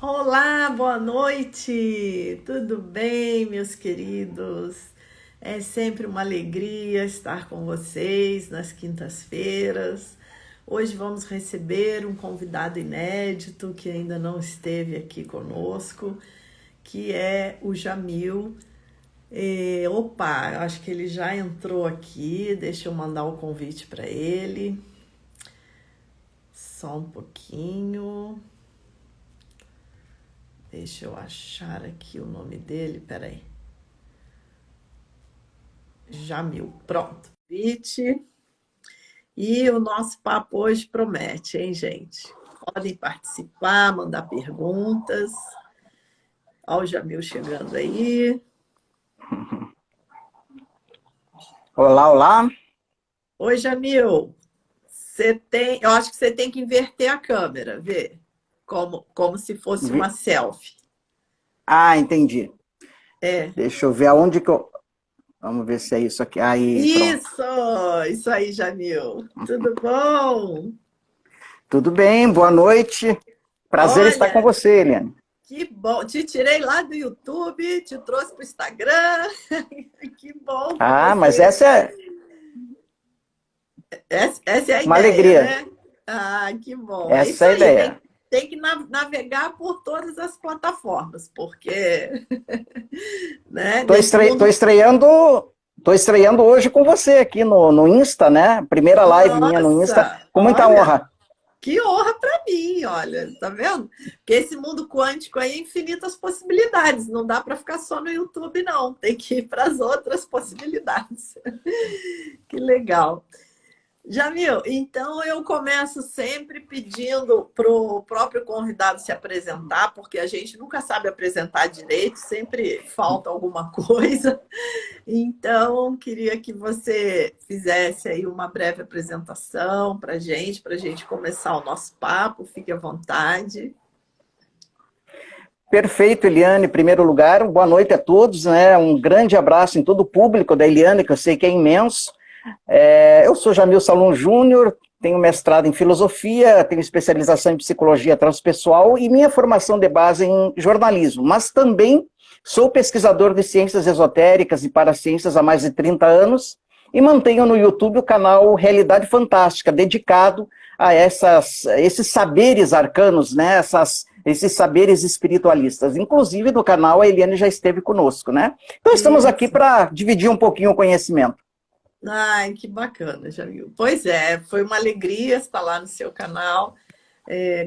Olá, boa noite! Tudo bem, meus queridos? É sempre uma alegria estar com vocês nas quintas-feiras. Hoje vamos receber um convidado inédito que ainda não esteve aqui conosco, que é o Jamil. Opa, acho que ele já entrou aqui. Deixa eu mandar o convite para ele. Só um pouquinho. Deixa eu achar aqui o nome dele, peraí. Jamil, pronto. Convite. E o nosso papo hoje promete, hein, gente? Podem participar, mandar perguntas. Olha o Jamil chegando aí. Olá, olá. Oi, Jamil. Eu acho que você tem que inverter a câmera, ver como se fosse uma selfie. Ah, entendi. É. Deixa eu ver aonde que eu... Vamos ver se é isso aqui. Aí, pronto. Isso aí, Jamil. Tudo bom? Tudo bem, boa noite. Prazer estar com Olha, você, Eliane. que bom, te tirei lá do YouTube, te trouxe para o Instagram. Que bom que Ah, mas você. essa é Essa é a uma ideia, alegria. né? Ah, que bom. É Essa isso é a aí, ideia. tem que navegar por todas as plataformas, porque, né, Tô nesse estre... tô mundo. estreando, tô estreando hoje com você aqui no Insta, né? Primeira live minha no Insta, Nossa, com muita olha, honra. que honra para mim, olha, tá vendo? Porque esse mundo quântico aí é infinitas possibilidades, não dá para ficar só no YouTube, não, tem que ir para as outras possibilidades. Que legal. Jamil, então eu começo sempre pedindo para o próprio convidado se apresentar, porque a gente nunca sabe apresentar direito, sempre falta alguma coisa. Então, queria que você fizesse aí uma breve apresentação para a gente começar o nosso papo. Fique à vontade. Perfeito, Eliane. Em primeiro lugar, boa noite a todos, né? Um grande abraço em todo o público da Eliane, que eu sei que é imenso. Eu sou Jamil Salum Júnior, tenho mestrado em filosofia, tenho especialização em psicologia transpessoal e minha formação de base em jornalismo, mas também sou pesquisador de ciências esotéricas e paraciências há mais de 30 anos e mantenho no YouTube o canal Realidade Fantástica, dedicado a esses saberes arcanos, né? Esses saberes espiritualistas. Inclusive, no canal, a Eliane já esteve conosco, né? Então, estamos aqui Isso. para dividir um pouquinho o conhecimento. Ai, que bacana, Jamil. Pois é, foi uma alegria estar lá no seu canal.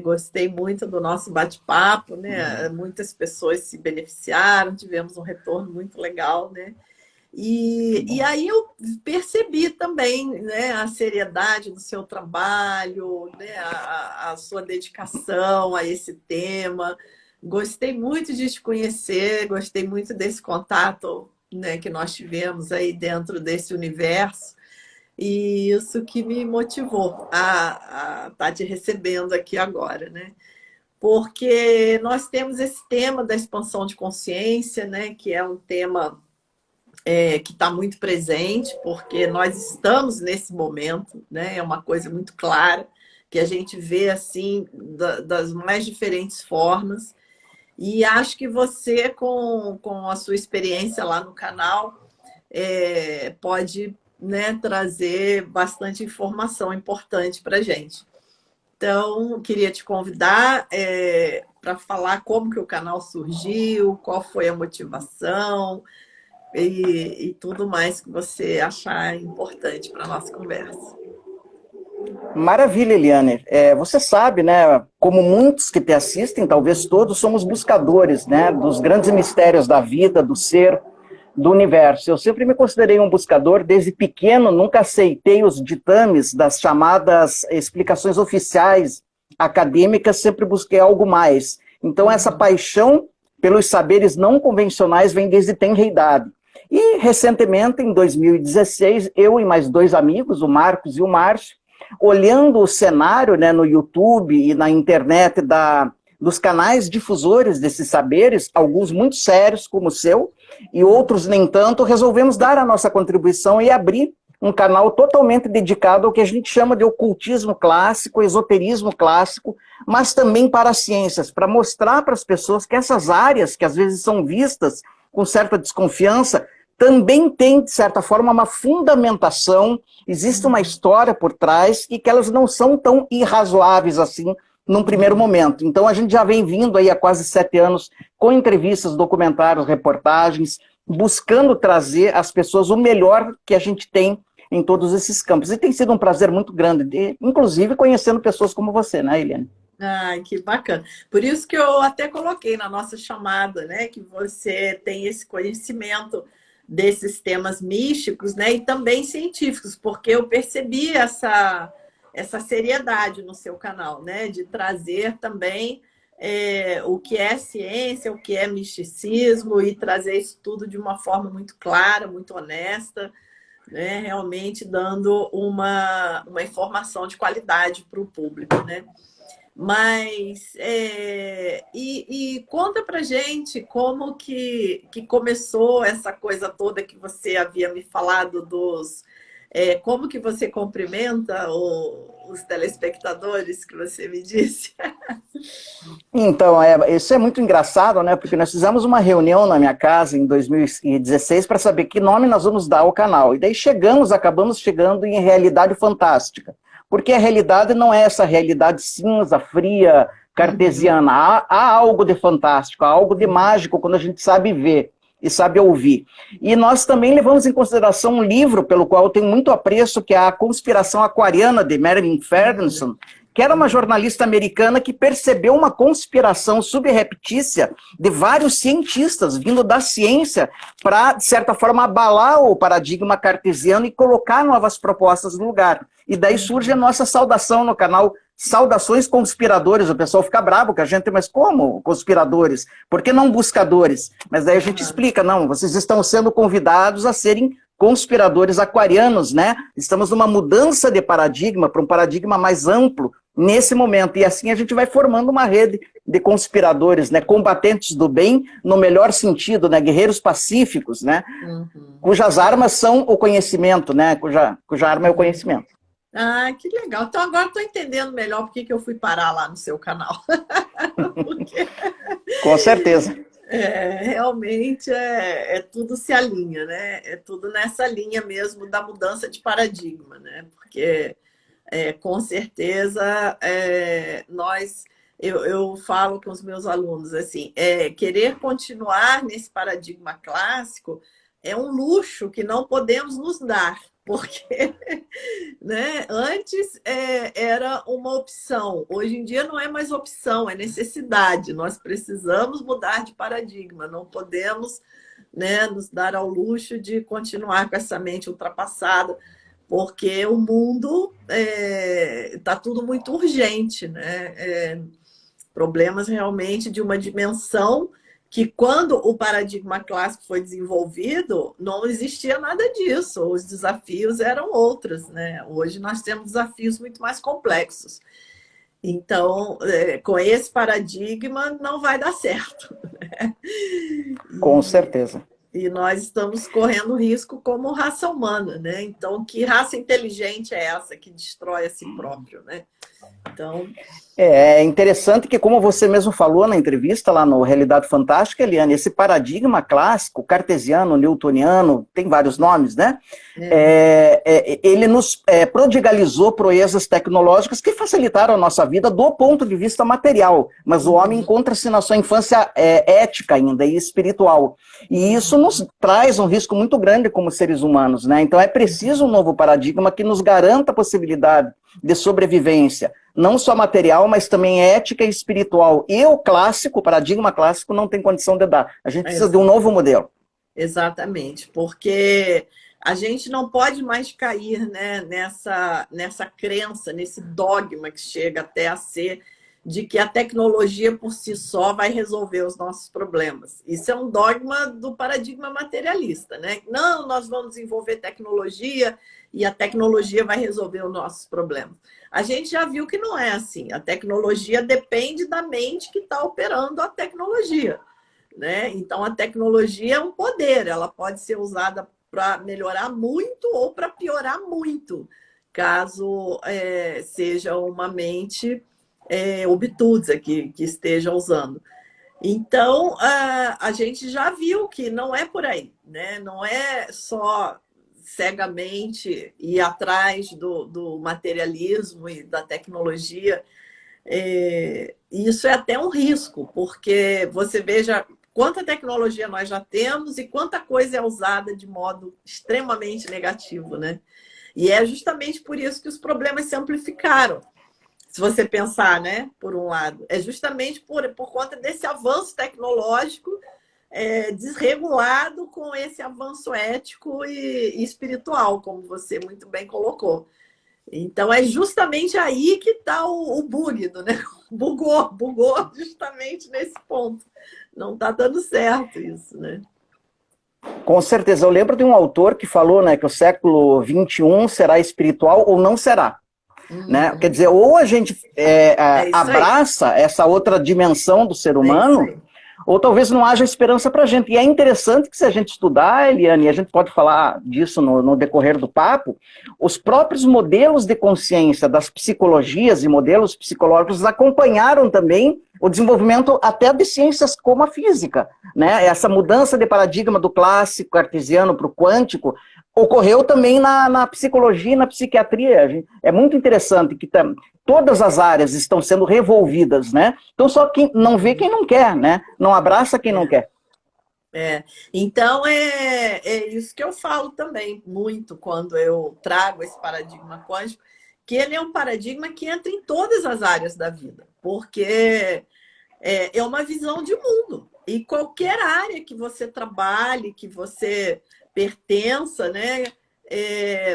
Gostei muito do nosso bate-papo, né? Muitas pessoas se beneficiaram, tivemos um retorno muito legal, né? E aí eu percebi também, né, a seriedade do seu trabalho, né, a sua dedicação a esse tema. Gostei muito de te conhecer, gostei muito desse contato, né, que nós tivemos aí dentro desse universo. E isso que me motivou a estar te recebendo aqui agora, né? Porque nós temos esse tema da expansão de consciência, né? Que é um tema que está muito presente, porque nós estamos nesse momento, né? É uma coisa muito clara, que a gente vê assim das mais diferentes formas. E acho que você, com a sua experiência lá no canal, pode, né, trazer bastante informação importante para a gente. Então, queria te convidar para falar como que o canal surgiu, qual foi a motivação e tudo mais que você achar importante para a nossa conversa. Maravilha, Eliane. Você sabe, né, como muitos que te assistem, talvez todos, somos buscadores, né, dos grandes mistérios da vida, do ser, do universo. Eu sempre me considerei um buscador, desde pequeno, nunca aceitei os ditames das chamadas explicações oficiais acadêmicas, sempre busquei algo mais. Então, essa paixão pelos saberes não convencionais vem desde tenra idade. E, recentemente, em 2016, eu e mais dois amigos, o Marcos e o Márcio, olhando o cenário, né, no YouTube e na internet dos canais difusores desses saberes, alguns muito sérios, como o seu, e outros nem tanto, resolvemos dar a nossa contribuição e abrir um canal totalmente dedicado ao que a gente chama de ocultismo clássico, esoterismo clássico, mas também para as ciências, para mostrar para as pessoas que essas áreas, que às vezes são vistas com certa desconfiança, também têm, de certa forma, uma fundamentação, existe uma história por trás e que elas não são tão irrazoáveis assim num primeiro momento. Então a gente já vem vindo aí há quase 7 anos com entrevistas, documentários, reportagens, buscando trazer às pessoas o melhor que a gente tem em todos esses campos. E tem sido um prazer muito grande, inclusive conhecendo pessoas como você, né, Eliane? Ai, que bacana. Por isso que eu até coloquei na nossa chamada, né, que você tem esse conhecimento desses temas místicos, né, e também científicos, porque eu percebi essa seriedade no seu canal, né, de trazer também o que é ciência, o que é misticismo e trazer isso tudo de uma forma muito clara, muito honesta, né, realmente dando uma informação de qualidade para o público, né? Mas, e conta pra gente como que começou essa coisa toda que você havia me falado como que você cumprimenta os telespectadores que você me disse? Então, isso é muito engraçado, né? Porque nós fizemos uma reunião na minha casa em 2016 para saber que nome nós vamos dar ao canal. E daí acabamos chegando em Realidade Fantástica. Porque a realidade não é essa realidade cinza, fria, cartesiana. Há algo de fantástico, há algo de mágico quando a gente sabe ver e sabe ouvir. E nós também levamos em consideração um livro pelo qual eu tenho muito apreço, que é A Conspiração Aquariana, de Marilyn Ferguson, que era uma jornalista americana que percebeu uma conspiração subreptícia de vários cientistas vindo da ciência para, de certa forma, abalar o paradigma cartesiano e colocar novas propostas no lugar. E daí surge a nossa saudação no canal, Saudações Conspiradores. O pessoal fica bravo com a gente, mas como conspiradores? Por que não buscadores? Mas daí a gente explica, não, vocês estão sendo convidados a serem conspiradores aquarianos, né? Estamos numa mudança de paradigma para um paradigma mais amplo nesse momento, e assim a gente vai formando uma rede de conspiradores, né? Combatentes do bem, no melhor sentido, né? Guerreiros pacíficos, né? Cujas armas são o conhecimento, né? Cuja arma é o conhecimento. Ah, que legal. Então agora estou entendendo melhor porque que eu fui parar lá no seu canal. Porque... Com certeza. Realmente tudo se alinha, né? É tudo nessa linha mesmo da mudança de paradigma, né? Porque com certeza eu falo com os meus alunos assim, querer continuar nesse paradigma clássico é um luxo que não podemos nos dar, porque né, antes era uma opção, hoje em dia não é mais opção, é necessidade. Nós precisamos mudar de paradigma, não podemos, né, nos dar ao luxo de continuar com essa mente ultrapassada, porque o mundo está tudo muito urgente, né? Problemas realmente de uma dimensão que quando o paradigma clássico foi desenvolvido, não existia nada disso, os desafios eram outros, né? Hoje nós temos desafios muito mais complexos. Então, com esse paradigma, não vai dar certo. Né? Com certeza. E nós estamos correndo risco como raça humana, né? Então, que raça inteligente é essa que destrói a si próprio, né? Então... É interessante que, como você mesmo falou na entrevista lá no Realidade Fantástica, Eliane, esse paradigma clássico, cartesiano, newtoniano, tem vários nomes, né? Ele nos prodigalizou proezas tecnológicas que facilitaram a nossa vida do ponto de vista material, mas o homem encontra-se na sua infância ética ainda e espiritual. E isso nos traz um risco muito grande como seres humanos, né? Então é preciso um novo paradigma que nos garanta a possibilidade de sobrevivência, não só material, mas também ética e espiritual. E o clássico, o paradigma clássico, não tem condição de dar. A gente precisa de um novo modelo. Exatamente, porque a gente não pode mais cair, né, nessa crença, nesse dogma que chega até a ser de que a tecnologia por si só vai resolver os nossos problemas. Isso é um dogma do paradigma materialista, né? Não, nós vamos desenvolver tecnologia e a tecnologia vai resolver os nossos problemas. A gente já viu que não é assim. A tecnologia depende da mente que está operando a tecnologia, né? Então, a tecnologia é um poder, ela pode ser usada para melhorar muito ou para piorar muito, caso seja uma mente obtusa que esteja usando. Então, a gente já viu que não é por aí, né? Não é só cegamente ir atrás do materialismo e da tecnologia. Isso é até um risco, porque você veja quanta tecnologia nós já temos e quanta coisa é usada de modo extremamente negativo, né? E é justamente por isso que os problemas se amplificaram. Se você pensar, né, por um lado, é justamente por conta desse avanço tecnológico desregulado com esse avanço ético e espiritual, como você muito bem colocou. Então, é justamente aí que está o bug, né? Bugou justamente nesse ponto. Não está dando certo isso, né? Com certeza. Eu lembro de um autor que falou, né, que o século XXI será espiritual ou não será. Né? Quer dizer, ou a gente abraça essa outra dimensão do ser humano, ou talvez não haja esperança para a gente. E é interessante que, se a gente estudar, Eliane, e a gente pode falar disso no decorrer do papo, os próprios modelos de consciência das psicologias e modelos psicológicos acompanharam também o desenvolvimento até de ciências como a física, né? Essa mudança de paradigma do clássico cartesiano para o quântico ocorreu também na psicologia e na psiquiatria. É muito interessante que todas as áreas estão sendo revolvidas, né? Então só quem não vê quem não quer, né? Não abraça quem não quer. Então é isso que eu falo também muito quando eu trago esse paradigma quântico, que ele é um paradigma que entra em todas as áreas da vida, porque é uma visão de mundo. E qualquer área que você trabalhe, que você pertença, né?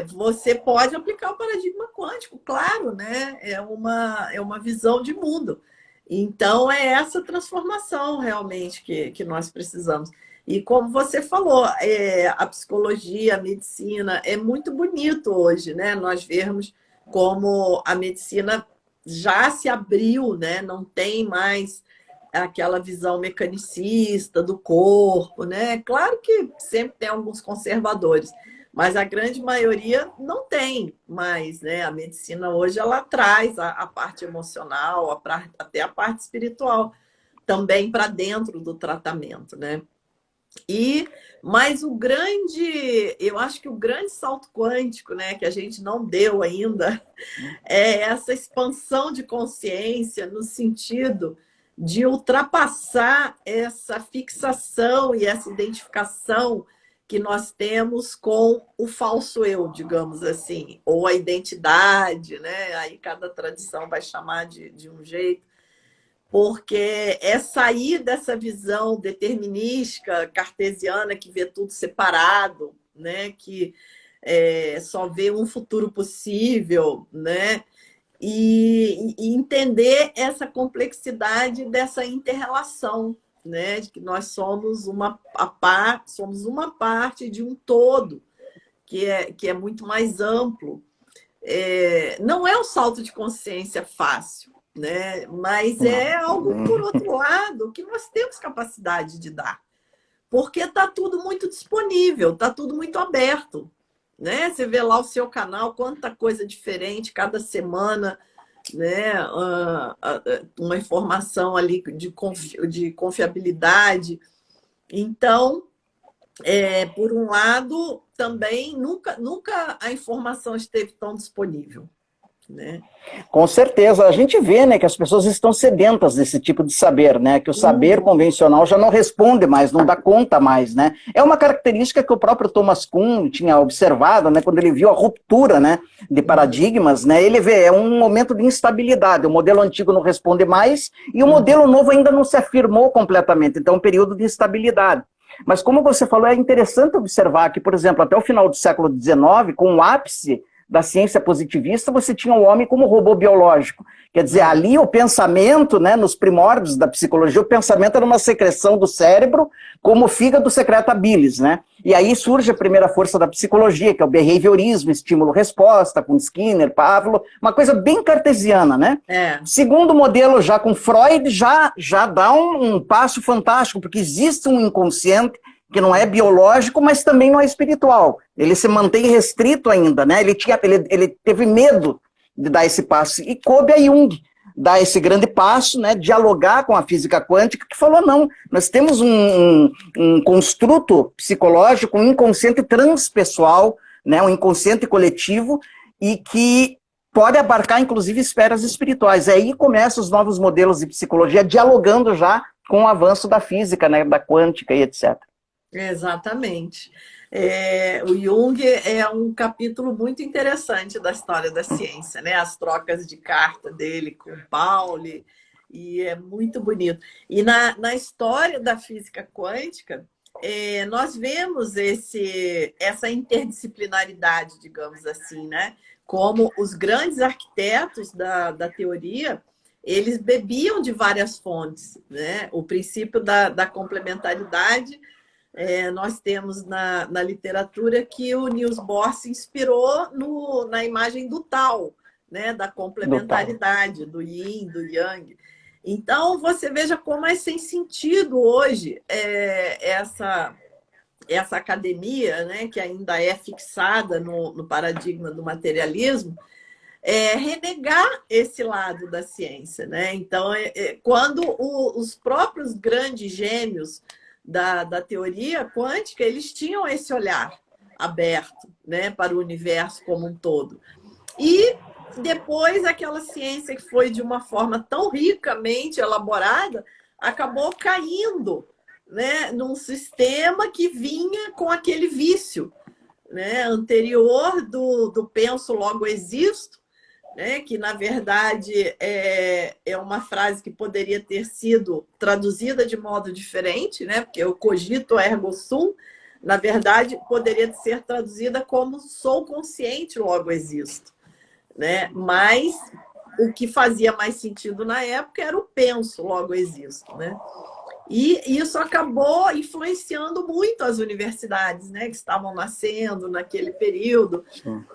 Você pode aplicar o paradigma quântico, claro, né? É uma visão de mundo. Então, é essa transformação realmente que nós precisamos. E como você falou, a psicologia, a medicina, é muito bonito hoje, né? Nós vermos como a medicina já se abriu, né? Não tem mais aquela visão mecanicista do corpo, né? Claro que sempre tem alguns conservadores, mas a grande maioria não tem mais, né? A medicina hoje ela traz a parte emocional, até a parte espiritual também para dentro do tratamento, né? Mas eu acho que o grande salto quântico, né, que a gente não deu ainda, é essa expansão de consciência no sentido de ultrapassar essa fixação e essa identificação que nós temos com o falso eu, digamos assim, ou a identidade, né? Aí cada tradição vai chamar de um jeito, porque é sair dessa visão determinística, cartesiana, que vê tudo separado, né? Que só vê um futuro possível, né? E entender essa complexidade dessa inter-relação, né? De que nós somos uma parte de um todo, que é muito mais amplo. Não é um salto de consciência fácil, né? Mas é algo, por outro lado, que nós temos capacidade de dar. Porque está tudo muito disponível, está tudo muito aberto. Né? Você vê lá o seu canal, quanta coisa diferente cada semana, né? Uma informação ali de confiabilidade. Então, por um lado, também nunca a informação esteve tão disponível. Né? Com certeza, a gente vê, né, que as pessoas estão sedentas desse tipo de saber, né, que o saber convencional já não responde mais, não dá conta mais, né, é uma característica que o próprio Thomas Kuhn tinha observado, né, quando ele viu a ruptura, né, de paradigmas, né, ele vê, é um momento de instabilidade, o modelo antigo não responde mais e o modelo novo ainda não se afirmou completamente, então é um período de instabilidade. Mas como você falou, é interessante observar que, por exemplo, até o final do século XIX, com o ápice da ciência positivista, você tinha o homem como robô biológico. Quer dizer, ali o pensamento, né, nos primórdios da psicologia, o pensamento era uma secreção do cérebro, como o fígado secreta a bilis, né? E aí surge a primeira força da psicologia, que é o behaviorismo, estímulo-resposta, com Skinner, Pavlov, uma coisa bem cartesiana, né? Segundo modelo, já com Freud, já dá um passo fantástico, porque existe um inconsciente que não é biológico, mas também não é espiritual. Ele se mantém restrito ainda, né? Ele teve medo de dar esse passo. E coube a Jung dar esse grande passo, né? Dialogar com a física quântica, que falou, não, nós temos um construto psicológico, um inconsciente transpessoal, né? Um inconsciente coletivo, e que pode abarcar, inclusive, esferas espirituais. Aí começam os novos modelos de psicologia, dialogando já com o avanço da física, né? Da quântica e etc. Exatamente. O Jung é um capítulo muito interessante da história da ciência, né? As trocas de carta dele com Pauli, e é muito bonito. E na história da física quântica, nós vemos essa interdisciplinaridade, digamos assim, né? Como os grandes arquitetos da teoria, eles bebiam de várias fontes, né? O princípio da complementaridade. Nós temos na literatura que o Niels Bohr se inspirou na imagem do Tao, né? Da complementaridade, do Yin, do Yang. Então, você veja como é sem sentido hoje essa academia, né? Que ainda é fixada no paradigma do materialismo, renegar esse lado da ciência, né? Então, quando os próprios grandes gênios da teoria quântica, eles tinham esse olhar aberto, né, para o universo como um todo. E depois aquela ciência que foi de uma forma tão ricamente elaborada, acabou caindo, né, num sistema que vinha com aquele vício, né, anterior do penso, logo existo, né, que na verdade é uma frase que poderia ter sido traduzida de modo diferente, né, porque o cogito ergo sum, na verdade, poderia ser traduzida como sou consciente, logo existo, né? Mas o que fazia mais sentido na época era o penso, logo existo, né? E isso acabou influenciando muito as universidades, né, que estavam nascendo naquele período,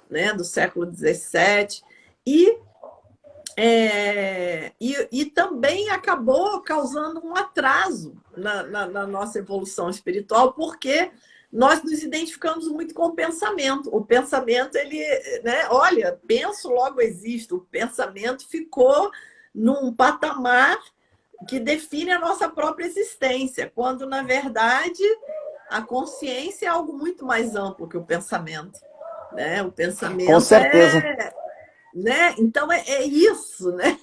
né, do século XVII. E também acabou causando um atraso na nossa evolução espiritual, porque nós nos identificamos muito com o pensamento. O pensamento, ele, né, olha, penso, logo existo. O pensamento ficou num patamar que define a nossa própria existência, quando, na verdade, a consciência é algo muito mais amplo que o pensamento, né? O pensamento Com certeza. né? Então é isso, né?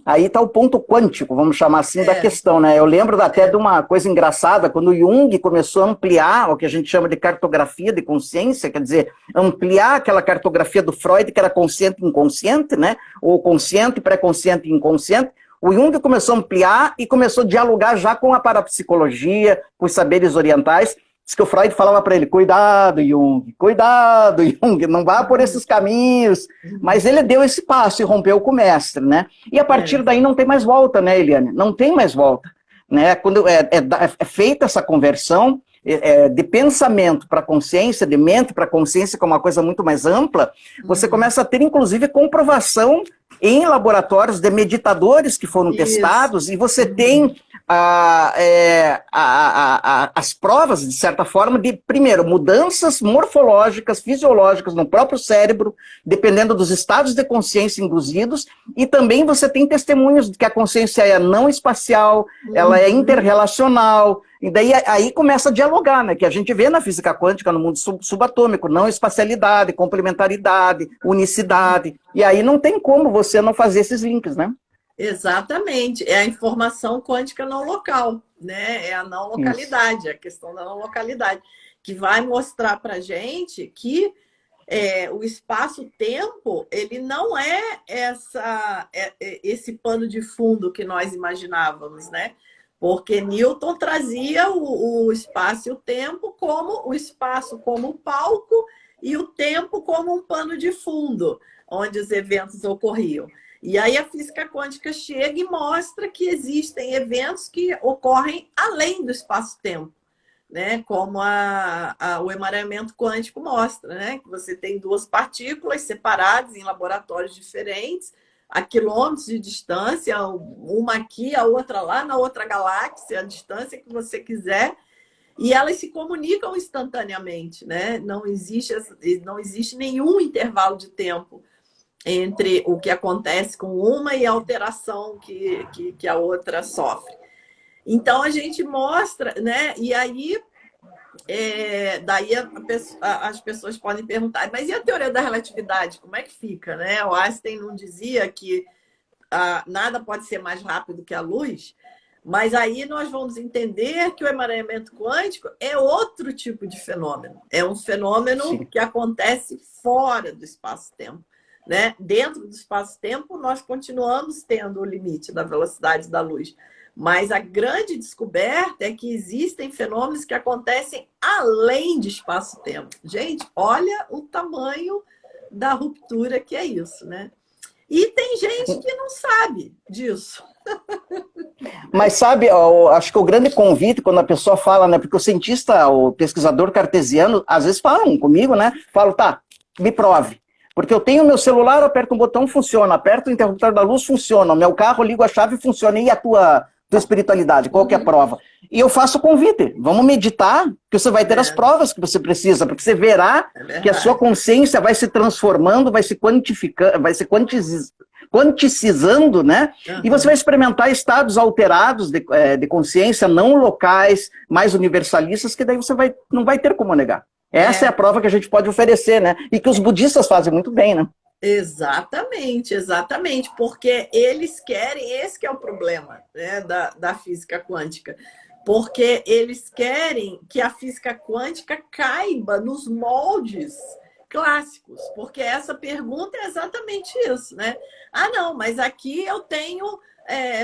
Aí tá o ponto quântico, vamos chamar assim, da questão, né? Eu lembro até de uma coisa engraçada, quando o Jung começou a ampliar o que a gente chama de cartografia de consciência, quer dizer, ampliar aquela cartografia do Freud, que era consciente e inconsciente, né? Ou consciente, pré-consciente e inconsciente. O Jung começou a ampliar e começou a dialogar já com a parapsicologia, com os saberes orientais. Diz que o Freud falava para ele, cuidado, Jung, não vá por esses caminhos. Mas ele deu esse passo e rompeu com o mestre, né? E a partir daí não tem mais volta, né, Eliane? Não tem mais volta, né? Quando é feita essa conversão de pensamento para consciência, de mente para consciência, que é uma coisa muito mais ampla, você começa a ter, inclusive, comprovação em laboratórios de meditadores que foram testados, e você tem as provas, de certa forma, de, primeiro, mudanças morfológicas, fisiológicas no próprio cérebro, dependendo dos estados de consciência induzidos, e também você tem testemunhos de que a consciência é não espacial, ela é interrelacional, e daí aí começa a dialogar, né? Que a gente vê na física quântica, no mundo subatômico, não espacialidade, complementaridade, unicidade, e aí não tem como você não fazer esses links, né? Exatamente, é a informação quântica não local, né? É a não localidade, a questão da não localidade, que vai mostrar para a gente que o espaço-tempo, ele não é esse pano de fundo que nós imaginávamos, né? Porque Newton trazia o espaço e o tempo como o espaço como um palco e o tempo como um pano de fundo, onde os eventos ocorriam. E aí a física quântica chega e mostra que existem eventos que ocorrem além do espaço-tempo, né? Como o emaranhamento quântico mostra, né? Que você tem duas partículas separadas em laboratórios diferentes, a quilômetros de distância, uma aqui, a outra lá, na outra galáxia, a distância que você quiser, e elas se comunicam instantaneamente, né? Não existe nenhum intervalo de tempo entre o que acontece com uma e a alteração que a outra sofre. Então, a gente mostra, né? E aí, daí as pessoas podem perguntar, mas e a teoria da relatividade? Como é que fica, né? O Einstein não dizia que nada pode ser mais rápido que a luz, mas aí nós vamos entender que o emaranhamento quântico é outro tipo de fenômeno. É um fenômeno Sim. que acontece fora do espaço-tempo. Né? Dentro do espaço-tempo, nós continuamos tendo o limite da velocidade da luz. Mas a grande descoberta é que existem fenômenos que acontecem além de espaço-tempo. Gente, olha o tamanho da ruptura que é isso, né? E tem gente que não sabe disso. Mas sabe, acho que o grande convite quando a pessoa fala, né? Porque o cientista, o pesquisador cartesiano, às vezes falam comigo, né? Falo, tá, me prove. Porque eu tenho meu celular, eu aperto um botão, funciona. Aperto o interruptor da luz, funciona. O meu carro, ligo a chave, funciona. E a tua espiritualidade, qual que é a prova? E eu faço o convite. Vamos meditar, que você vai ter as provas que você precisa, porque você verá que a sua consciência vai se transformando, vai se quantificando, vai se quanticizando, né? E você vai experimentar estados alterados de consciência, não locais, mais universalistas, que daí você não vai ter como negar. Essa é a prova que a gente pode oferecer, né? E que os budistas fazem muito bem, né? Exatamente, exatamente, porque eles querem, esse que é o problema, né, da física quântica, porque eles querem que a física quântica caiba nos moldes clássicos, porque essa pergunta é exatamente isso, né? Ah, não, mas aqui eu tenho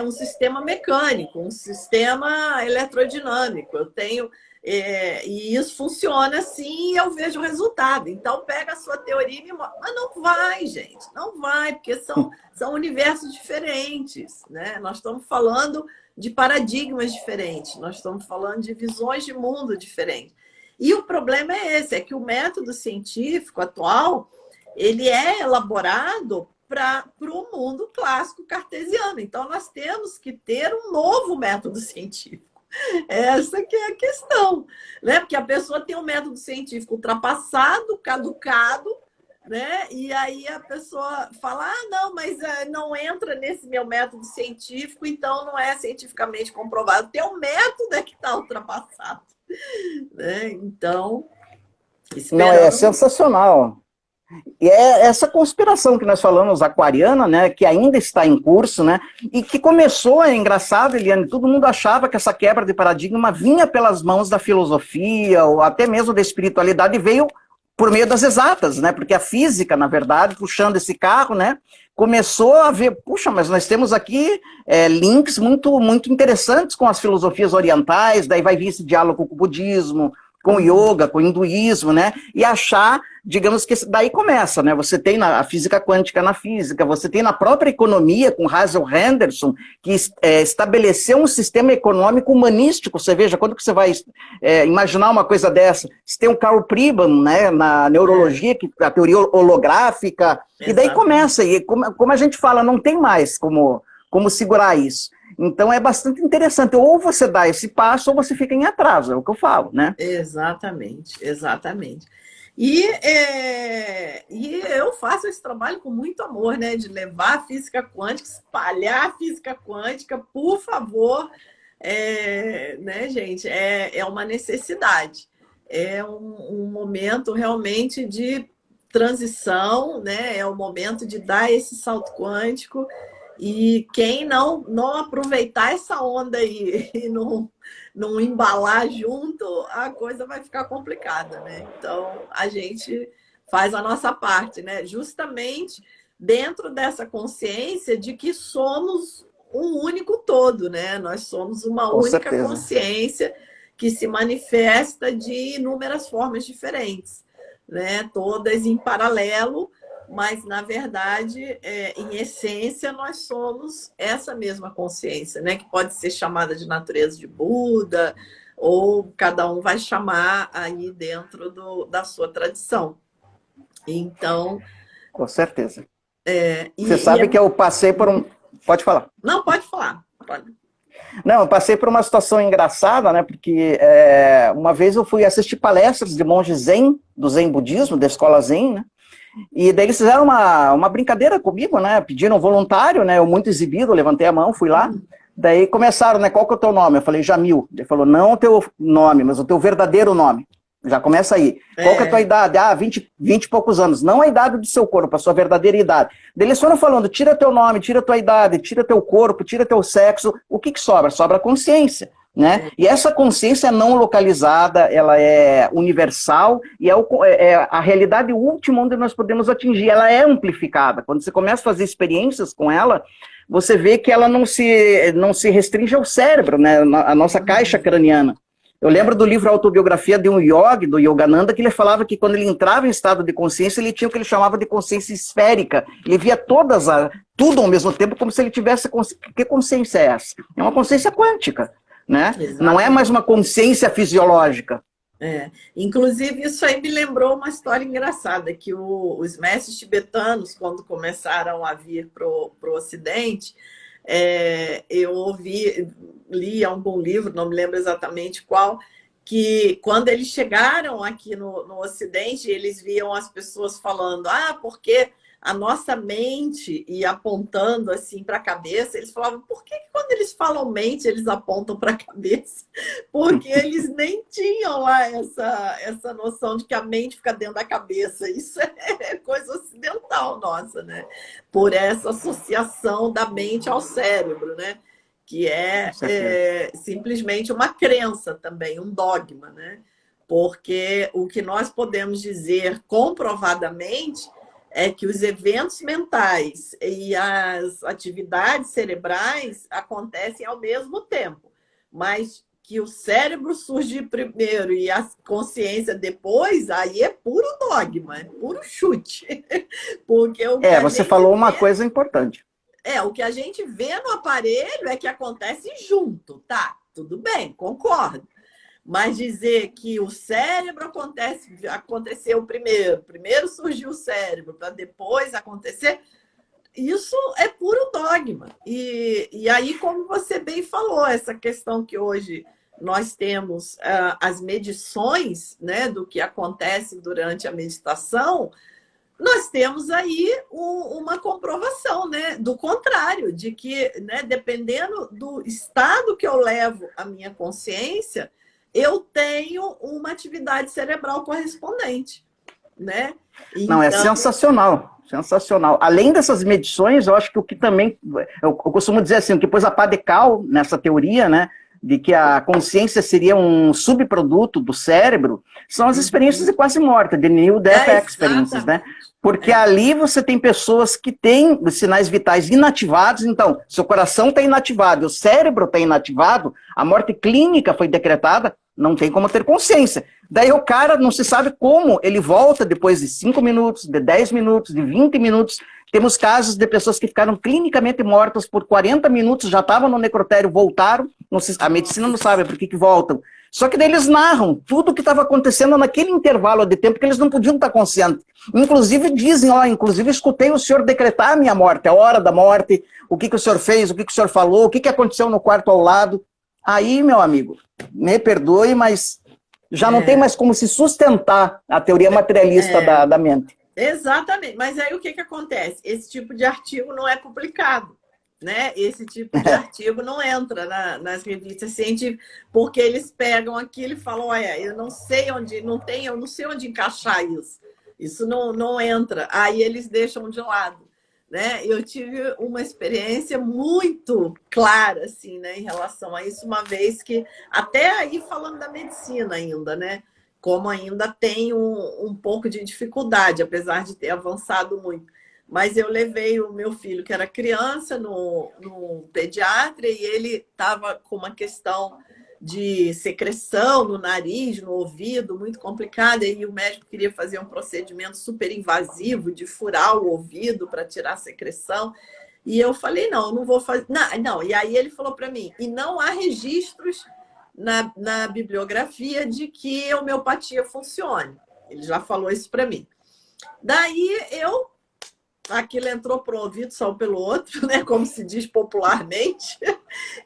um sistema mecânico, um sistema eletrodinâmico, eu tenho... e isso funciona assim e eu vejo o resultado. Então, pega a sua teoria e me mostra. Mas não vai, gente. Não vai, porque são universos diferentes. Né? Nós estamos falando de paradigmas diferentes. Nós estamos falando de visões de mundo diferentes. E o problema é esse, é que o método científico atual, ele é elaborado para o mundo clássico cartesiano. Então, nós temos que ter um novo método científico. Essa que é a questão, né? Porque a pessoa tem um método científico ultrapassado, caducado, né? E aí a pessoa fala, não, mas não entra nesse meu método científico, então não é cientificamente comprovado. O teu método é que está ultrapassado, né? Então, não, é sensacional. E é essa conspiração que nós falamos, aquariana, né, que ainda está em curso, né, e que começou, é engraçado, Eliane, todo mundo achava que essa quebra de paradigma vinha pelas mãos da filosofia, ou até mesmo da espiritualidade, e veio por meio das exatas, né, porque a física, na verdade, puxando esse carro, né, começou a ver, puxa, mas nós temos aqui links muito, muito interessantes com as filosofias orientais, daí vai vir esse diálogo com o budismo, com o yoga, com o hinduísmo, né? E achar, digamos que daí começa, né? Você tem a física quântica na física, você tem na própria economia, com Hazel Henderson, que estabeleceu um sistema econômico humanístico. Você veja, quando que você vai imaginar uma coisa dessa? Você tem o Karl Pribben, né? Na neurologia, a teoria holográfica, e daí começa, e como a gente fala, não tem mais como segurar isso. Então é bastante interessante. Ou você dá esse passo ou você fica em atraso, é o que eu falo, né? Exatamente, exatamente. E eu faço esse trabalho com muito amor, né? De levar a física quântica, espalhar a física quântica, por favor. Né, gente? É uma necessidade. É um momento realmente de transição, né? É o momento de dar esse salto quântico. E quem não aproveitar essa onda aí e não embalar junto, a coisa vai ficar complicada, né? Então, a gente faz a nossa parte, né? Justamente dentro dessa consciência de que somos um único todo, né? Nós somos uma única consciência que se manifesta de inúmeras formas diferentes, né? Todas em paralelo, mas, na verdade, em essência, nós somos essa mesma consciência, né? Que pode ser chamada de natureza de Buda, ou cada um vai chamar aí dentro da sua tradição. Então... Com certeza. Você sabe que eu passei por um... Pode falar. Não, pode falar. Pode. Não, eu passei por uma situação engraçada, né? Porque uma vez eu fui assistir palestras de monges Zen, do Zen Budismo, da escola Zen, né? E daí eles fizeram uma brincadeira comigo, né? Pediram um voluntário, né? Eu muito exibido, levantei a mão, fui lá. Daí começaram, né? Qual que é o teu nome? Eu falei, Jamil. Ele falou, não o teu nome, mas o teu verdadeiro nome. Já começa aí. Qual que é a tua idade? Ah, 20 e poucos anos. Não a idade do seu corpo, a sua verdadeira idade. Daí eles foram falando, tira teu nome, tira tua idade, tira teu corpo, tira teu sexo. O que que sobra? Sobra a consciência, né? E essa consciência não localizada, ela é universal e é a realidade última onde nós podemos atingir. Ela é amplificada. Quando você começa a fazer experiências com ela, você vê que ela não se restringe ao cérebro, né? A nossa caixa craniana. Eu lembro do livro Autobiografia de um Yogi, do Yogananda, que ele falava que quando ele entrava em estado de consciência, ele tinha o que ele chamava de consciência esférica. Ele via tudo ao mesmo tempo, como se ele tivesse... Que consciência é essa? É uma consciência quântica, né? Exatamente. Não é mais uma consciência fisiológica. Inclusive, isso aí me lembrou uma história engraçada, que os mestres tibetanos, quando começaram a vir para o Ocidente, eu li algum livro, não me lembro exatamente qual, que quando eles chegaram aqui no Ocidente, eles viam as pessoas falando, porque a nossa mente ia apontando assim para a cabeça, eles falavam, por que quando eles falam mente, eles apontam para a cabeça? Porque eles nem tinham lá essa noção de que a mente fica dentro da cabeça. Isso é coisa ocidental nossa, né? Por essa associação da mente ao cérebro, né? Que é simplesmente uma crença também, um dogma, né? Porque o que nós podemos dizer comprovadamente é que os eventos mentais e as atividades cerebrais acontecem ao mesmo tempo, mas que o cérebro surge primeiro e a consciência depois, aí é puro dogma, é puro chute. Porque você falou uma coisa importante. O que a gente vê no aparelho é que acontece junto, tá? Tudo bem, concordo. Mas dizer que o cérebro aconteceu primeiro surgiu o cérebro, para depois acontecer, isso é puro dogma. E aí, como você bem falou, essa questão que hoje nós temos as medições, né, do que acontece durante a meditação, nós temos aí uma comprovação, né, do contrário, de que, né, dependendo do estado que eu levo a minha consciência, eu tenho uma atividade cerebral correspondente, né? Não, é sensacional, sensacional. Além dessas medições, eu acho que o que também, eu costumo dizer assim, o que pôs a pá de cal nessa teoria, né, de que a consciência seria um subproduto do cérebro, são as experiências de quase morte, de Near Death Experiences, né? Porque ali você tem pessoas que têm os sinais vitais inativados, então, seu coração está inativado, o cérebro está inativado, a morte clínica foi decretada, não tem como ter consciência. Daí o cara não se sabe como ele volta depois de 5 minutos, de 10 minutos, de 20 minutos. Temos casos de pessoas que ficaram clinicamente mortas por 40 minutos, já estavam no necrotério, voltaram, a medicina não sabe por que voltam. Só que daí eles narram tudo o que estava acontecendo naquele intervalo de tempo que eles não podiam estar conscientes. Inclusive dizem, inclusive escutei o senhor decretar a minha morte, a hora da morte, o que o senhor fez, o que o senhor falou, o que aconteceu no quarto ao lado. Aí, meu amigo, me perdoe, mas já não tem mais como se sustentar a teoria materialista da mente. Exatamente, mas aí o que acontece? Esse tipo de artigo não é publicado, né? Esse tipo de artigo não entra nas revistas científicas, porque eles pegam aquilo e falam, olha, eu não sei onde encaixar isso. Isso não entra. Aí eles deixam de lado, né? Eu tive uma experiência muito clara, assim, né, em relação a isso, uma vez que, até aí falando da medicina ainda, né? Como ainda tem um pouco de dificuldade, apesar de ter avançado muito. Mas eu levei o meu filho, que era criança, no pediatra, e ele estava com uma questão de secreção no nariz, no ouvido, muito complicada, e o médico queria fazer um procedimento super invasivo de furar o ouvido para tirar a secreção. E eu falei, não vou fazer... Não. E aí ele falou para mim, e não há registros na bibliografia de que a homeopatia funcione. Ele já falou isso para mim. Daí eu aquilo entrou para um ouvido, saiu pelo outro, né? Como se diz popularmente.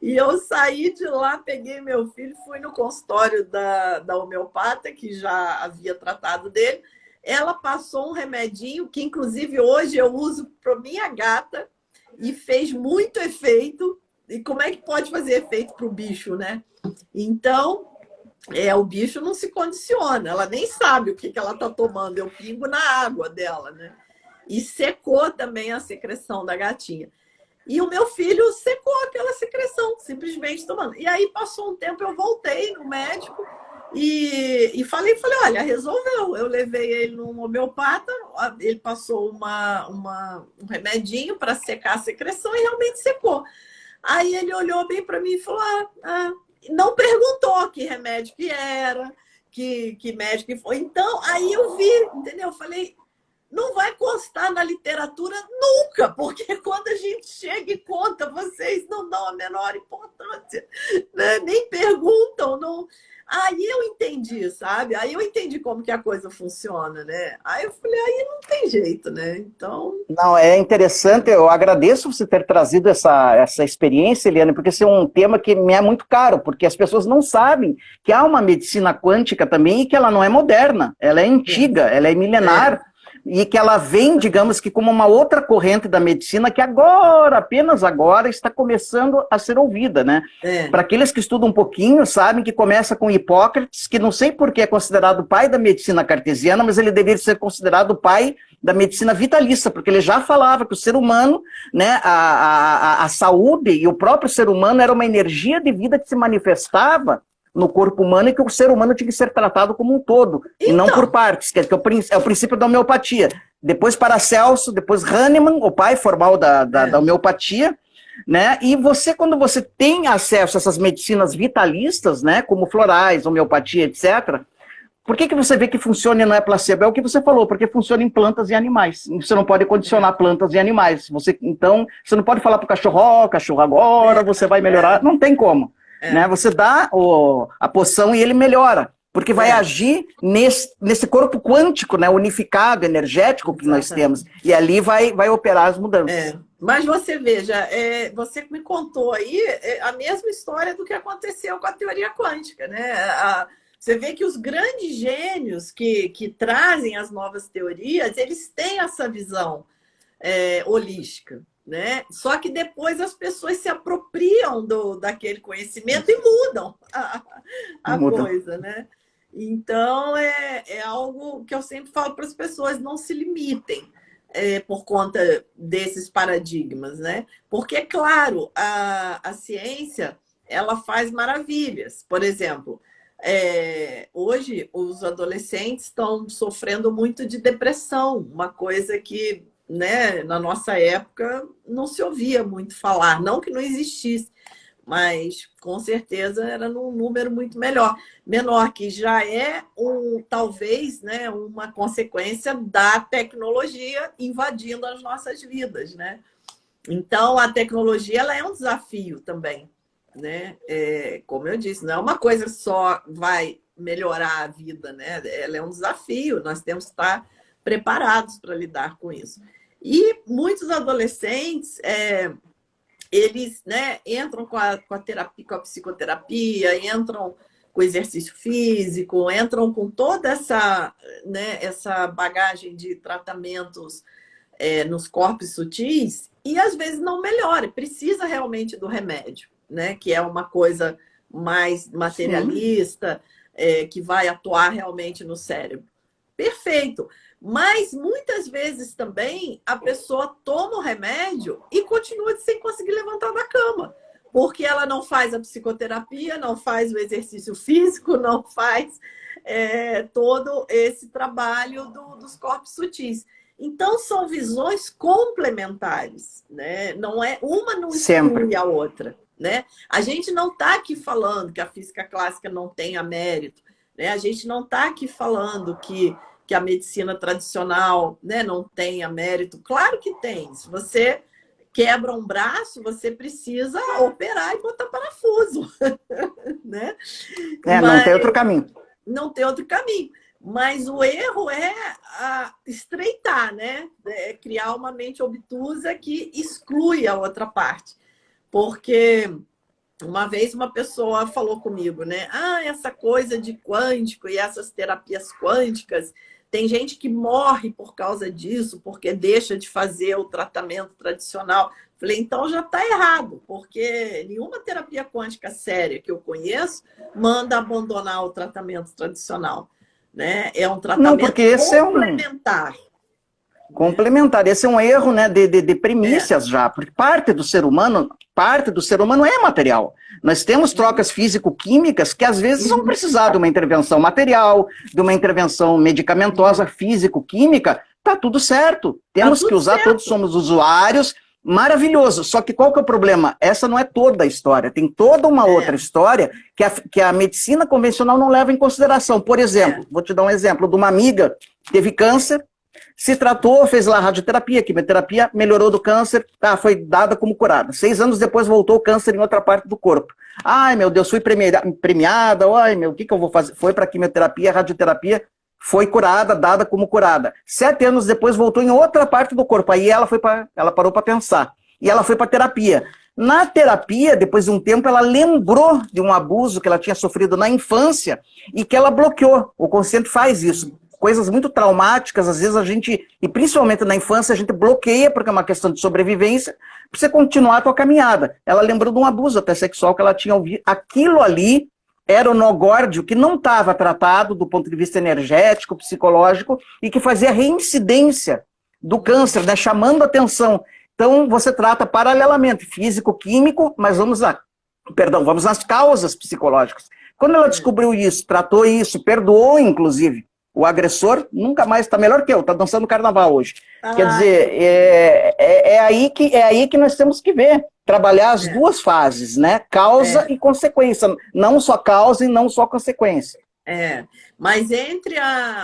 E eu saí de lá, peguei meu filho, fui no consultório da homeopata, que já havia tratado dele. Ela passou um remedinho que, inclusive, hoje eu uso para minha gata e fez muito efeito. E como é que pode fazer efeito para o bicho, né? Então, o bicho não se condiciona, ela nem sabe o que ela está tomando, eu pingo na água dela, né? E secou também a secreção da gatinha. E o meu filho secou aquela secreção, simplesmente tomando. E aí passou um tempo, eu voltei no médico e falei, olha, resolveu. Eu levei ele num homeopata, ele passou um remedinho para secar a secreção e realmente secou. Aí ele olhou bem para mim e falou, não perguntou que remédio que era, que médico que foi. Então, aí eu vi, entendeu? Eu falei, não vai constar na literatura nunca, porque quando a gente chega e conta, vocês não dão a menor importância, né? Nem perguntam, não. Aí eu entendi, sabe? Aí eu entendi como que a coisa funciona, né? Aí eu falei, aí não tem jeito, né? Então... Não, é interessante, eu agradeço você ter trazido essa experiência, Eliane, porque esse é um tema que me é muito caro, porque as pessoas não sabem que há uma medicina quântica também e que ela não é moderna, ela é antiga, ela é milenar, e que ela vem, digamos que como uma outra corrente da medicina que agora, apenas agora, está começando a ser ouvida, né? Para aqueles que estudam um pouquinho, sabem que começa com Hipócrates, que não sei por que é considerado o pai da medicina cartesiana, mas ele deveria ser considerado o pai da medicina vitalista, porque ele já falava que o ser humano, né, a saúde e o próprio ser humano era uma energia de vida que se manifestava no corpo humano e que o ser humano tinha que ser tratado como um todo, então, e não por partes, que é o princípio da homeopatia. Depois Paracelso, depois Hahnemann, o pai formal da homeopatia, né? E você, quando você tem acesso a essas medicinas vitalistas, né, como florais, homeopatia, etc., por que você vê que funciona e não é placebo? É o que você falou, porque funciona em plantas e animais. Você não pode condicionar plantas e animais. Então, você não pode falar para o cachorro, cachorro, agora você vai melhorar. Não tem como. Né? Você dá a poção e ele melhora, porque vai agir nesse corpo quântico, né, unificado, energético que nós temos, e ali vai operar as mudanças. Mas você veja, você me contou aí a mesma história do que aconteceu com a teoria quântica, né? Você vê que os grandes gênios que trazem as novas teorias, eles têm essa visão holística. Né? Só que depois as pessoas se apropriam daquele conhecimento e mudam a coisa, né? Então, é algo que eu sempre falo para as pessoas, não se limitem por conta desses paradigmas, né? Porque, claro, a ciência, ela faz maravilhas. Por exemplo, hoje os adolescentes estão sofrendo muito de depressão, uma coisa que, né, na nossa época não se ouvia muito falar, não que não existisse, mas com certeza era num número muito menor, que já é talvez, né, uma consequência da tecnologia invadindo as nossas vidas, né? Então a tecnologia, ela é um desafio também, né? Como eu disse, não é uma coisa só vai melhorar a vida, né? Ela é um desafio, nós temos que estar preparados para lidar com isso. E muitos adolescentes, eles, né, entram com a terapia, com a psicoterapia, entram com o exercício físico, entram com toda essa, né, essa bagagem de tratamentos nos corpos sutis, e às vezes não melhora, precisa realmente do remédio, né, que é uma coisa mais materialista, que vai atuar realmente no cérebro. Perfeito. Mas muitas vezes também a pessoa toma o remédio e continua sem conseguir levantar da cama, porque ela não faz a psicoterapia, não faz o exercício físico, não faz todo esse trabalho dos corpos sutis. Então, são visões complementares, né? Uma não exclui a outra, né? A gente não está aqui falando que a física clássica não tenha mérito, né? A gente não está aqui falando que a medicina tradicional, né, não tenha mérito. Claro que tem. Se você quebra um braço, você precisa operar e botar parafuso. Né? Não tem outro caminho. Não tem outro caminho. Mas o erro é estreitar, né? É criar uma mente obtusa que exclui a outra parte. Porque uma vez uma pessoa falou comigo, né? Ah, essa coisa de quântico e essas terapias quânticas, tem gente que morre por causa disso, porque deixa de fazer o tratamento tradicional. Falei, então já está errado, porque nenhuma terapia quântica séria que eu conheço manda abandonar o tratamento tradicional, né? É um Não, tratamento porque esse é um complementar. complementar. Esse é um erro, né, de É. primícias já, porque parte do ser humano é material. Nós temos trocas físico-químicas que às vezes vão precisar de uma intervenção material, de uma intervenção medicamentosa, físico-química, tá tudo certo. Tá Temos que tudo usar, todos certo. somos usuários, maravilhoso. Só que qual que é o problema? Essa não é toda a história. Tem toda uma outra É, história que a medicina convencional não leva em consideração. Por exemplo, é. vou te dar um exemplo de uma amiga que teve câncer, se tratou, fez lá radioterapia, quimioterapia, melhorou do câncer, foi dada como curada. 6 anos depois voltou o câncer em outra parte do corpo. Ai, meu Deus, fui premiada, ai, meu, o que eu vou fazer? Foi para quimioterapia, radioterapia, foi curada, dada como curada. 7 anos depois voltou em outra parte do corpo. Aí ela parou para pensar. E ela foi para terapia. Na terapia, depois de um tempo, ela lembrou de um abuso que ela tinha sofrido na infância e que ela bloqueou. O consciente faz isso. Coisas muito traumáticas, às vezes a gente, e principalmente na infância, a gente bloqueia, porque é uma questão de sobrevivência, para você continuar a tua caminhada. Ela lembrou de um abuso até sexual que ela tinha ouvido. Aquilo ali era o nó górdio que não estava tratado do ponto de vista energético, psicológico, e que fazia reincidência do câncer, né, chamando atenção. Então, você trata paralelamente físico-químico, mas vamos nas causas psicológicas. Quando ela descobriu isso, tratou isso, perdoou, inclusive, o agressor, nunca mais está melhor que eu, está dançando carnaval hoje. Quer Ai, dizer, é aí que nós temos que ver, trabalhar as é, duas fases, né? Causa é. e consequência, não só causa e não só consequência. É, mas entre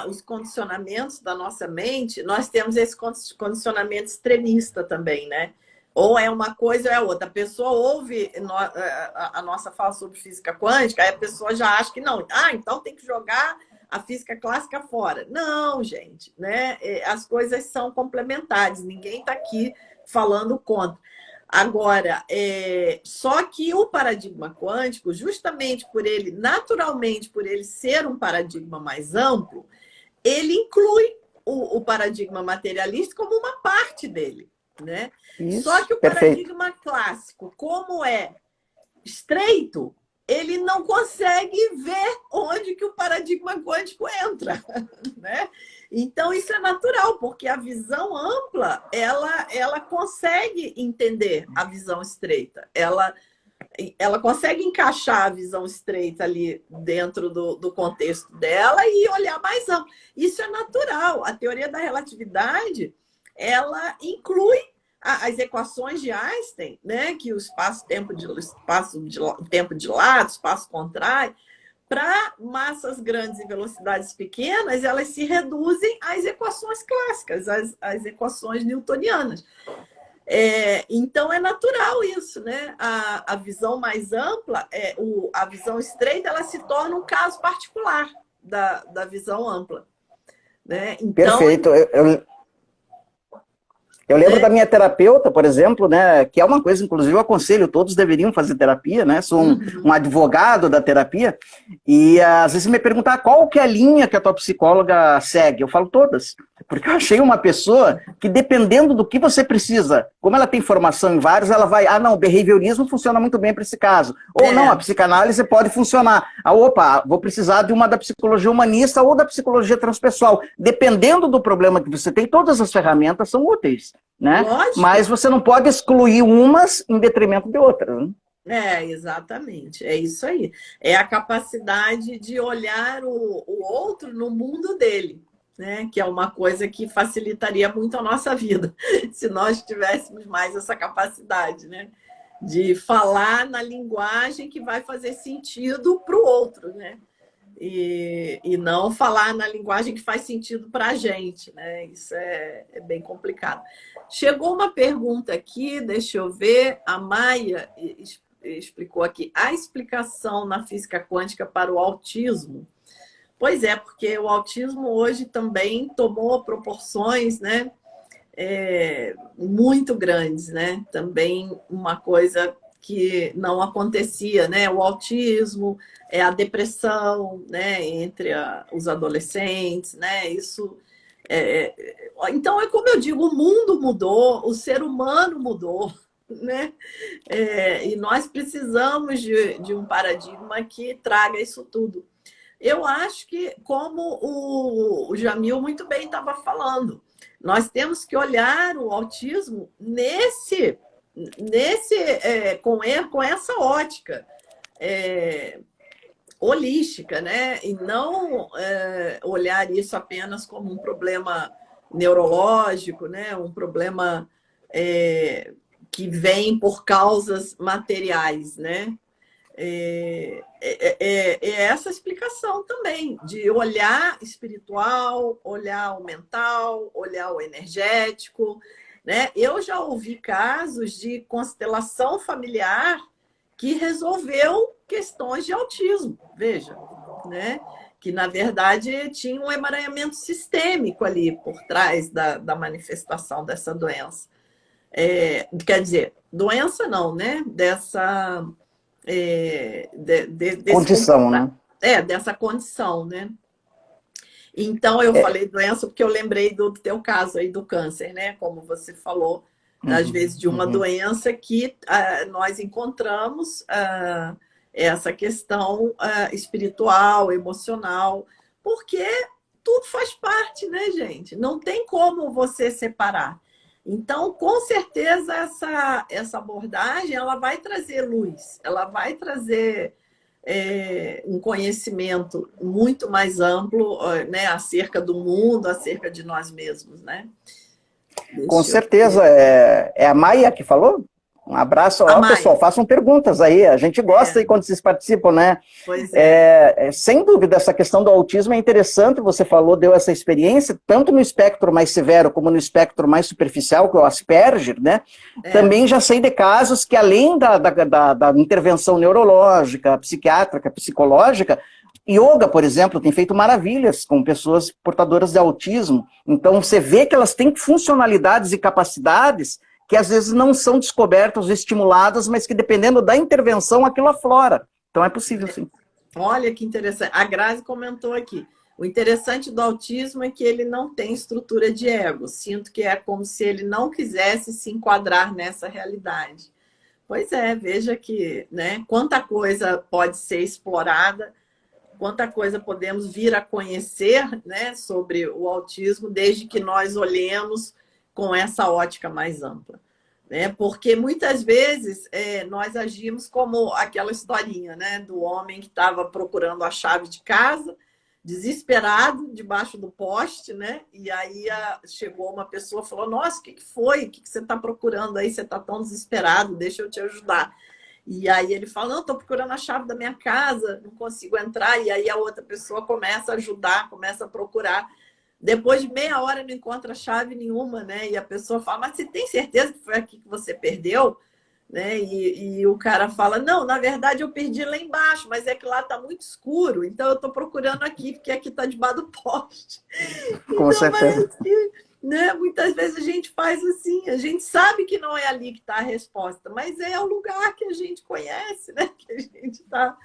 os condicionamentos da nossa mente, nós temos esse condicionamento extremista também, né? Ou é uma coisa ou é outra. A pessoa ouve a nossa fala sobre física quântica, aí a pessoa já acha que não. Ah, então tem que jogar a física clássica fora. Não, gente, né? As coisas são complementares. Ninguém está aqui falando contra. Agora, só que o paradigma quântico, justamente por ele, naturalmente, por ele ser um paradigma mais amplo, ele inclui o paradigma materialista como uma parte dele, né? Só Isso, que o perfeito. paradigma clássico, como é estreito, ele não consegue ver onde que o paradigma quântico entra, né? Então, isso é natural, porque a visão ampla, ela consegue entender a visão estreita. Ela consegue encaixar a visão estreita ali dentro do contexto dela e olhar mais amplo. Isso é natural. A teoria da relatividade, ela inclui as equações de Einstein, né? Que o espaço-tempo tempo de lado, espaço contrário, para massas grandes e velocidades pequenas, elas se reduzem às equações clássicas, às equações newtonianas. Então, é natural isso, né? A visão mais ampla, a visão estreita, ela se torna um caso particular da visão ampla, né? Então, Perfeito. Eu lembro da né? minha terapeuta, por exemplo, né, que é uma coisa, inclusive, eu aconselho, todos deveriam fazer terapia, né? Sou um advogado da terapia, e às vezes me perguntar qual que é a linha que a tua psicóloga segue. Eu falo todas, porque eu achei uma pessoa que, dependendo do que você precisa, como ela tem formação em vários, ela vai, não, o behaviorismo funciona muito bem para esse caso. Ou não, a É, psicanálise pode funcionar. Opa, vou precisar de uma da psicologia humanista ou da psicologia transpessoal. Dependendo do problema que você tem, todas as ferramentas são úteis, né? Mas lógico. você não pode excluir umas em detrimento de outras, né? Exatamente. É isso aí. É a capacidade de olhar o outro no mundo dele, né? Que é uma coisa que facilitaria muito a nossa vida, se nós tivéssemos mais essa capacidade, né? De falar na linguagem que vai fazer sentido para o outro, né? E não falar na linguagem que faz sentido para a gente, né? Isso é bem complicado. Chegou uma pergunta aqui, deixa eu ver. A Maia explicou aqui a explicação na física quântica para o autismo Pois é, porque o autismo hoje também tomou proporções, né, muito grandes, né? Também uma coisa que não acontecia, né? O autismo, a depressão, né? Entre os adolescentes, né? Isso. Então, é como eu digo, o mundo mudou, o ser humano mudou, né? E nós precisamos de um paradigma que traga isso tudo. Eu acho que, como o Jamil muito bem estava falando, nós temos que olhar o autismo com essa ótica holística, né? E não olhar isso apenas como um problema neurológico, né? Um problema que vem por causas materiais, né? Essa explicação também, de olhar espiritual, olhar o mental, olhar o energético, né? Eu já ouvi casos de constelação familiar que resolveu questões de autismo, veja, né? Que, na verdade, tinha um emaranhamento sistêmico ali por trás da manifestação dessa doença. Quer dizer, doença não, né? Desse Condição, né? dessa condição, né? Então, eu falei doença porque eu lembrei do teu caso aí do câncer, né? Como você falou, às vezes de uma doença que nós encontramos essa questão espiritual, emocional, porque tudo faz parte, né, gente? Não tem como você separar. Então, com certeza, essa abordagem ela vai trazer luz, ela vai trazer um conhecimento muito mais amplo, né, acerca do mundo, acerca de nós mesmos, né? Com certeza. É a Maia que falou? Um abraço. Ó, pessoal, façam perguntas aí. A gente gosta aí quando vocês participam, né? Pois é. Sem dúvida, essa questão do autismo é interessante. Você falou, deu essa experiência, tanto no espectro mais severo como no espectro mais superficial, que é o Asperger, né? Também já sei de casos que, além da intervenção neurológica, psiquiátrica, psicológica, yoga, por exemplo, tem feito maravilhas com pessoas portadoras de autismo. Então, você vê que elas têm funcionalidades e capacidades que às vezes não são descobertas ou estimuladas, mas que dependendo da intervenção, aquilo aflora. Então é possível, sim. Olha que interessante. A Grazi comentou aqui. O interessante do autismo é que ele não tem estrutura de ego. Sinto que é como se ele não quisesse se enquadrar nessa realidade. Pois é, veja que, né, quanta coisa pode ser explorada, quanta coisa podemos vir a conhecer, né, sobre o autismo, desde que nós olhemos com essa ótica mais ampla, né? Porque muitas vezes nós agimos como aquela historinha, né, do homem que estava procurando a chave de casa, desesperado, debaixo do poste, né? E aí chegou uma pessoa e falou: nossa, o que foi? O que você está procurando aí? Você está tão desesperado, deixa eu te ajudar. E aí ele fala: não, estou procurando a chave da minha casa, não consigo entrar. E aí a outra pessoa começa a ajudar, começa a procurar. Depois de meia hora não encontra chave nenhuma, né? E a pessoa fala: mas você tem certeza que foi aqui que você perdeu? Né? E o cara fala: não, na verdade eu perdi lá embaixo, mas é que lá está muito escuro, então eu estou procurando aqui, porque aqui está debaixo do poste. Com certeza. Né? Muitas vezes a gente faz assim, a gente sabe que não é ali que está a resposta, mas é o lugar que a gente conhece, né? Que a gente está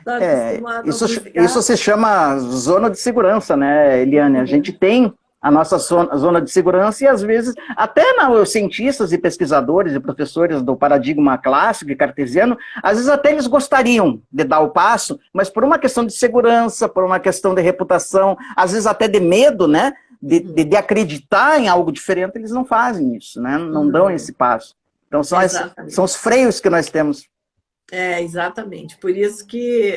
acostumado a buscar. Isso se chama zona de segurança, né, Eliane? A gente tem a nossa zona de segurança e, às vezes, até os cientistas e pesquisadores e professores do paradigma clássico e cartesiano, às vezes até eles gostariam de dar o passo, mas por uma questão de segurança, por uma questão de reputação, às vezes até de medo, né, de acreditar em algo diferente, eles não fazem isso, né, não dão esse passo. Então, são os freios que nós temos. Exatamente. Por isso que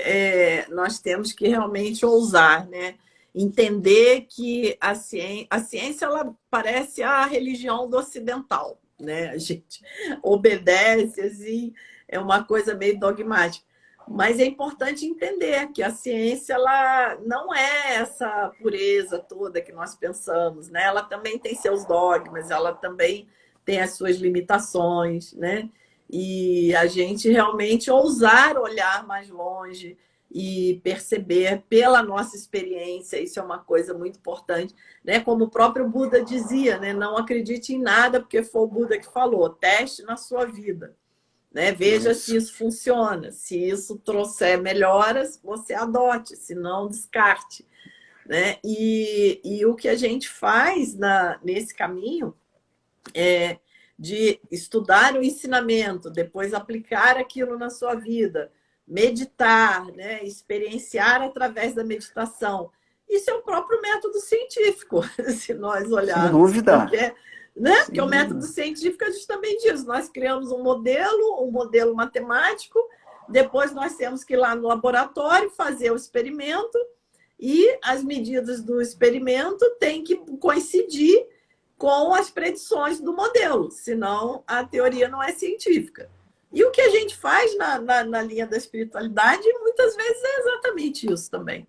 nós temos que realmente ousar, né? Entender que a ciência ela parece a religião do ocidental, né? A gente obedece, assim, é uma coisa meio dogmática. Mas é importante entender que a ciência ela não é essa pureza toda que nós pensamos, né? Ela também tem seus dogmas, ela também tem as suas limitações, né? E a gente realmente ousar olhar mais longe, e perceber pela nossa experiência, isso é uma coisa muito importante, né? Como o próprio Buda dizia, né? Não acredite em nada porque foi o Buda que falou, teste na sua vida, né? Veja se isso funciona, se isso trouxer melhoras, você adote, se não, descarte, né? E o que a gente faz nesse caminho é de estudar o ensinamento, depois aplicar aquilo na sua vida, meditar, né? Experienciar através da meditação. Isso é o próprio método científico, se nós Sem olharmos. dúvida. Né? Sim. Porque o método científico é justamente isso. Nós criamos um modelo matemático, depois nós temos que ir lá no laboratório fazer o experimento e as medidas do experimento têm que coincidir com as predições do modelo, senão a teoria não é científica. E o que a gente faz na linha da espiritualidade, muitas vezes, é exatamente isso também,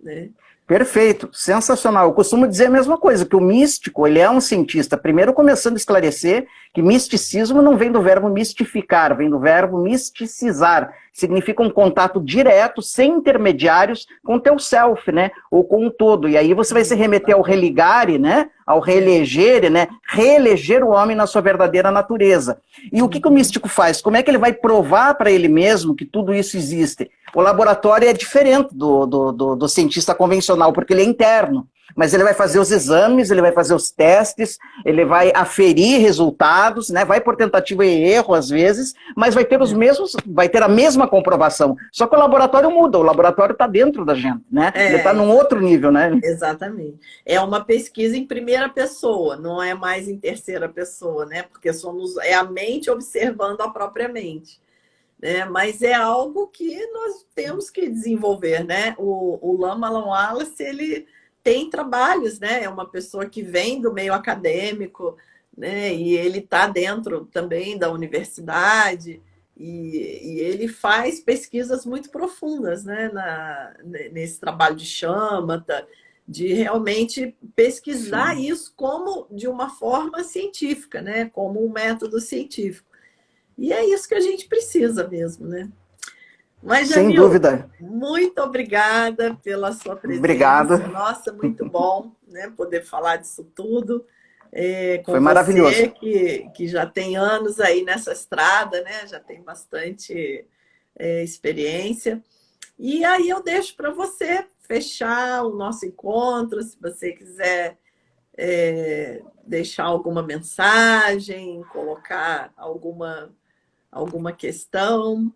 né? Perfeito, sensacional. Eu costumo dizer a mesma coisa, que o místico, ele é um cientista. Primeiro, começando a esclarecer que misticismo não vem do verbo mistificar, vem do verbo misticizar. Significa um contato direto, sem intermediários, com o teu self, né? Ou com o todo. E aí você vai se remeter ao religare, né? Ao reelegere, né? Reeleger o homem na sua verdadeira natureza. E o que o místico faz? Como é que ele vai provar para ele mesmo que tudo isso existe? O laboratório é diferente do cientista convencional, porque ele é interno. Mas ele vai fazer os exames, ele vai fazer os testes, ele vai aferir resultados, né? Vai por tentativa e erro às vezes, mas vai ter os mesmos, vai ter a mesma comprovação. Só que o laboratório muda, o laboratório está dentro da gente, né? Ele está num outro nível, né? Exatamente. É uma pesquisa em primeira pessoa, não é mais em terceira pessoa, né? Porque é a mente observando a própria mente. Né? Mas é algo que nós temos que desenvolver, né? O Lama Wallace, ele tem trabalhos, né? É uma pessoa que vem do meio acadêmico, né? E ele está dentro também da universidade e ele faz pesquisas muito profundas, né? Nesse trabalho de Shamatha, de realmente pesquisar Sim. isso como de uma forma científica, né? Como um método científico. E é isso que a gente precisa mesmo, né? Mas, Sem Jamil, dúvida. muito obrigada pela sua Obrigado. presença. Nossa, muito bom, né, poder falar disso tudo Foi com maravilhoso. você, que já tem anos aí nessa estrada, né? Já tem bastante experiência. E aí eu deixo para você fechar o nosso encontro, se você quiser deixar alguma mensagem, colocar alguma questão,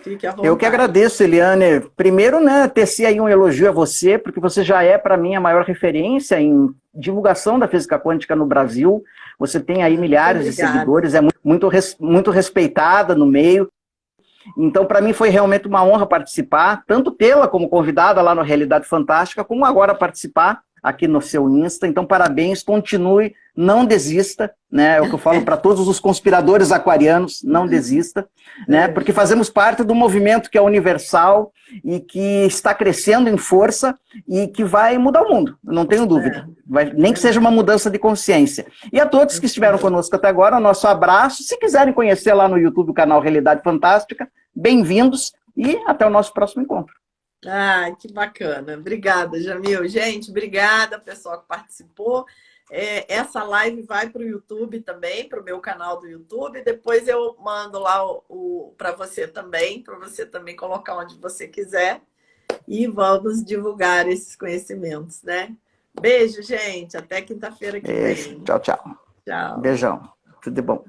fique à Eu que vontade. agradeço, Eliane. Primeiro, né, tecer aí um elogio a você, porque você já é, para mim, a maior referência em divulgação da física quântica no Brasil. Você tem aí Muito milhares de obrigada. seguidores, é muito respeitada no meio. Então, para mim, foi realmente uma honra participar, tanto tê-la como convidada lá no Realidade Fantástica, como agora participar aqui no seu Insta. Então, parabéns, continue, não desista, né? É o que eu falo para todos os conspiradores aquarianos, não desista, né? Porque fazemos parte do movimento que é universal e que está crescendo em força e que vai mudar o mundo, não tenho dúvida. Nem que seja uma mudança de consciência. E a todos que estiveram conosco até agora, nosso abraço. Se quiserem conhecer lá no YouTube o canal Realidade Fantástica, bem-vindos e até o nosso próximo encontro. Ah, que bacana. Obrigada, Jamil. Gente, obrigada, pessoal que participou. Essa live vai para o YouTube também, para o meu canal do YouTube. Depois eu mando lá para você também colocar onde você quiser. E vamos divulgar esses conhecimentos, né? Beijo, gente. Até quinta-feira que vem. Tchau, tchau. Tchau. Beijão. Tudo de bom.